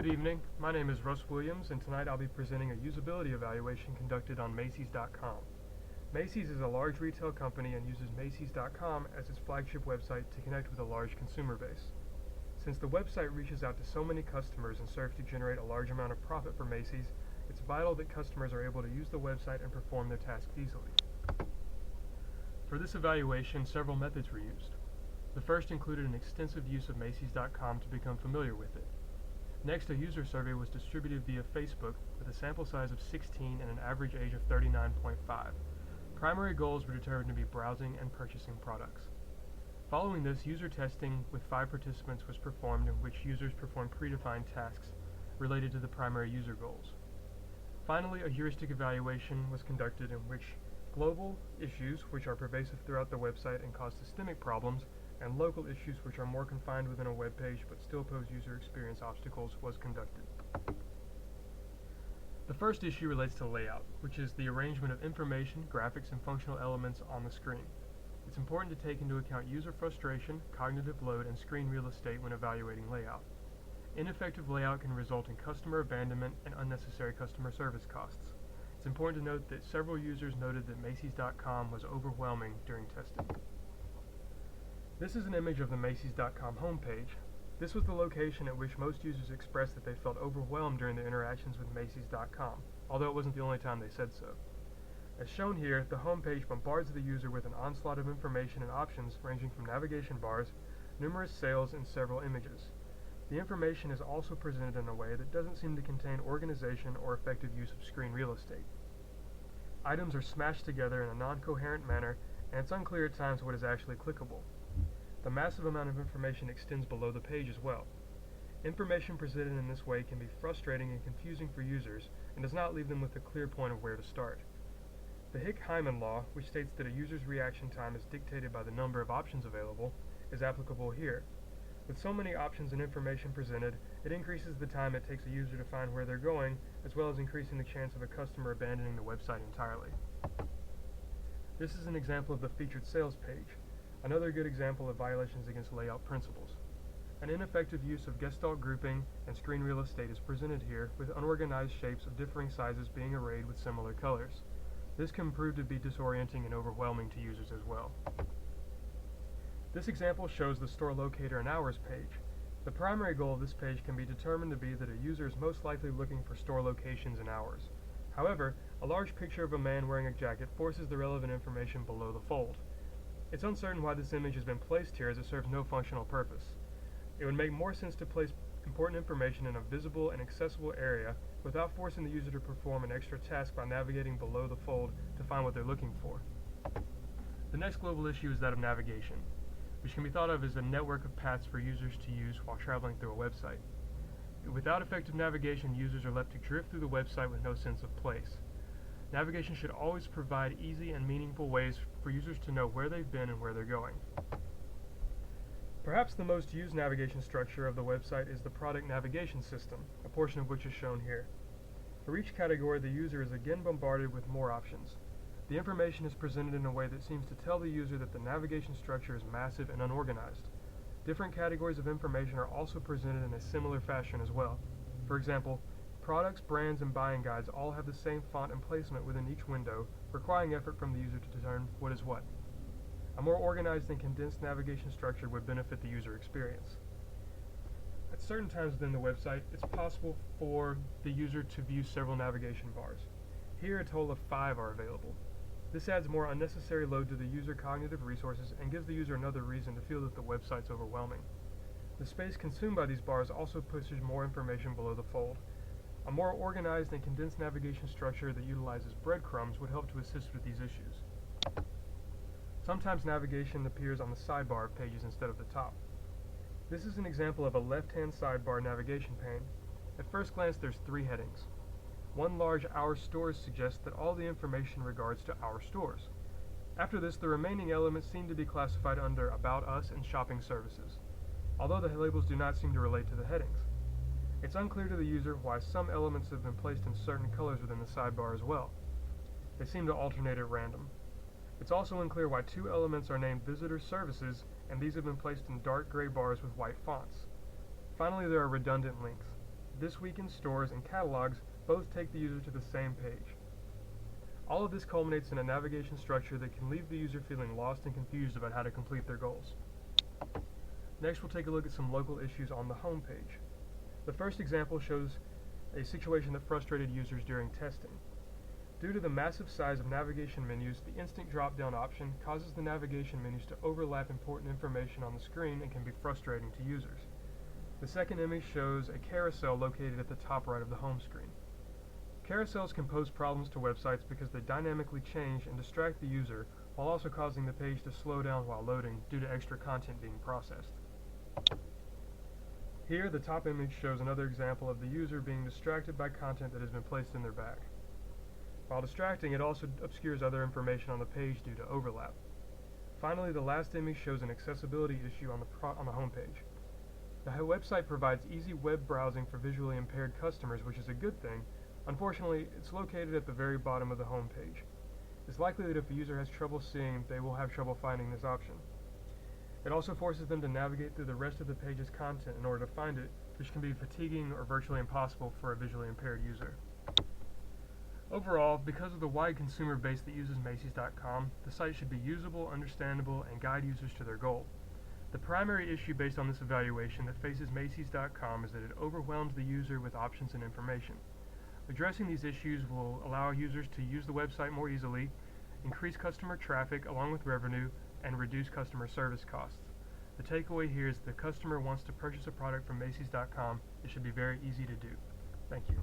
Good evening, my name is Russ Williams, and tonight I'll be presenting a usability evaluation conducted on Macy's.com. Macy's is a large retail company and uses Macy's.com as its flagship website to connect with a large consumer base. Since the website reaches out to so many customers and serves to generate a large amount of profit for Macy's, it's vital that customers are able to use the website and perform their tasks easily. For this evaluation, several methods were used. The first included an extensive use of Macy's.com to become familiar with it. Next, a user survey was distributed via Facebook with a sample size of 16 and an average age of 39.5. Primary goals were determined to be browsing and purchasing products. Following this, user testing with 5 participants was performed in which users performed predefined tasks related to the primary user goals. Finally, a heuristic evaluation was conducted in which global issues, which are pervasive throughout the website and cause systemic problems, and local issues which are more confined within a web page but still pose user experience obstacles was conducted. The first issue relates to layout, which is the arrangement of information, graphics, and functional elements on the screen. It's important to take into account user frustration, cognitive load, and screen real estate when evaluating layout. Ineffective layout can result in customer abandonment and unnecessary customer service costs. It's important to note that several users noted that Macy's.com was overwhelming during testing. This is an image of the Macy's.com homepage. This was the location at which most users expressed that they felt overwhelmed during their interactions with Macy's.com, although it wasn't the only time they said so. As shown here, the homepage bombards the user with an onslaught of information and options ranging from navigation bars, numerous sales, and several images. The information is also presented in a way that doesn't seem to contain organization or effective use of screen real estate. Items are smashed together in a non-coherent manner, and it's unclear at times what is actually clickable. The massive amount of information extends below the page as well. Information presented in this way can be frustrating and confusing for users and does not leave them with a clear point of where to start. The Hick-Hyman law, which states that a user's reaction time is dictated by the number of options available, is applicable here. With so many options and information presented, it increases the time it takes a user to find where they're going, as well as increasing the chance of a customer abandoning the website entirely. This is an example of the featured sales page. Another good example of violations against layout principles. An ineffective use of gestalt grouping and screen real estate is presented here, with unorganized shapes of differing sizes being arrayed with similar colors. This can prove to be disorienting and overwhelming to users as well. This example shows the store locator and hours page. The primary goal of this page can be determined to be that a user is most likely looking for store locations and hours. However, a large picture of a man wearing a jacket forces the relevant information below the fold. It's uncertain why this image has been placed here, as it serves no functional purpose. It would make more sense to place important information in a visible and accessible area without forcing the user to perform an extra task by navigating below the fold to find what they're looking for. The next global issue is that of navigation, which can be thought of as a network of paths for users to use while traveling through a website. Without effective navigation, users are left to drift through the website with no sense of place. Navigation should always provide easy and meaningful ways for users to know where they've been and where they're going. Perhaps the most used navigation structure of the website is the product navigation system, a portion of which is shown here. For each category, the user is again bombarded with more options. The information is presented in a way that seems to tell the user that the navigation structure is massive and unorganized. Different categories of information are also presented in a similar fashion as well. For example, products, brands, and buying guides all have the same font and placement within each window, requiring effort from the user to discern what is what. A more organized and condensed navigation structure would benefit the user experience. At certain times within the website, it's possible for the user to view several navigation bars. Here, a total of 5 are available. This adds more unnecessary load to the user cognitive resources and gives the user another reason to feel that the website's overwhelming. The space consumed by these bars also pushes more information below the fold. A more organized and condensed navigation structure that utilizes breadcrumbs would help to assist with these issues. Sometimes navigation appears on the sidebar of pages instead of the top. This is an example of a left-hand sidebar navigation pane. At first glance, there's 3 headings. One large Our Stores suggests that all the information regards to Our Stores. After this, the remaining elements seem to be classified under About Us and Shopping Services, although the labels do not seem to relate to the headings. It's unclear to the user why some elements have been placed in certain colors within the sidebar as well. They seem to alternate at random. It's also unclear why 2 elements are named Visitor Services, and these have been placed in dark gray bars with white fonts. Finally, there are redundant links. This Week in Stores, and Catalogs both take the user to the same page. All of this culminates in a navigation structure that can leave the user feeling lost and confused about how to complete their goals. Next, we'll take a look at some local issues on the home page. The first example shows a situation that frustrated users during testing. Due to the massive size of navigation menus, the instant drop-down option causes the navigation menus to overlap important information on the screen and can be frustrating to users. The second image shows a carousel located at the top right of the home screen. Carousels can pose problems to websites because they dynamically change and distract the user while also causing the page to slow down while loading due to extra content being processed. Here, the top image shows another example of the user being distracted by content that has been placed in their bag. While distracting, it also obscures other information on the page due to overlap. Finally, the last image shows an accessibility issue on the home page. The website provides easy web browsing for visually impaired customers, which is a good thing. Unfortunately, it's located at the very bottom of the home page. It's likely that if a user has trouble seeing, they will have trouble finding this option. It also forces them to navigate through the rest of the page's content in order to find it, which can be fatiguing or virtually impossible for a visually impaired user. Overall, because of the wide consumer base that uses Macy's.com, the site should be usable, understandable, and guide users to their goal. The primary issue based on this evaluation that faces Macy's.com is that it overwhelms the user with options and information. Addressing these issues will allow users to use the website more easily, increase customer traffic along with revenue, and reduce customer service costs. The takeaway here is that the customer wants to purchase a product from Macy's.com. It should be very easy to do. Thank you.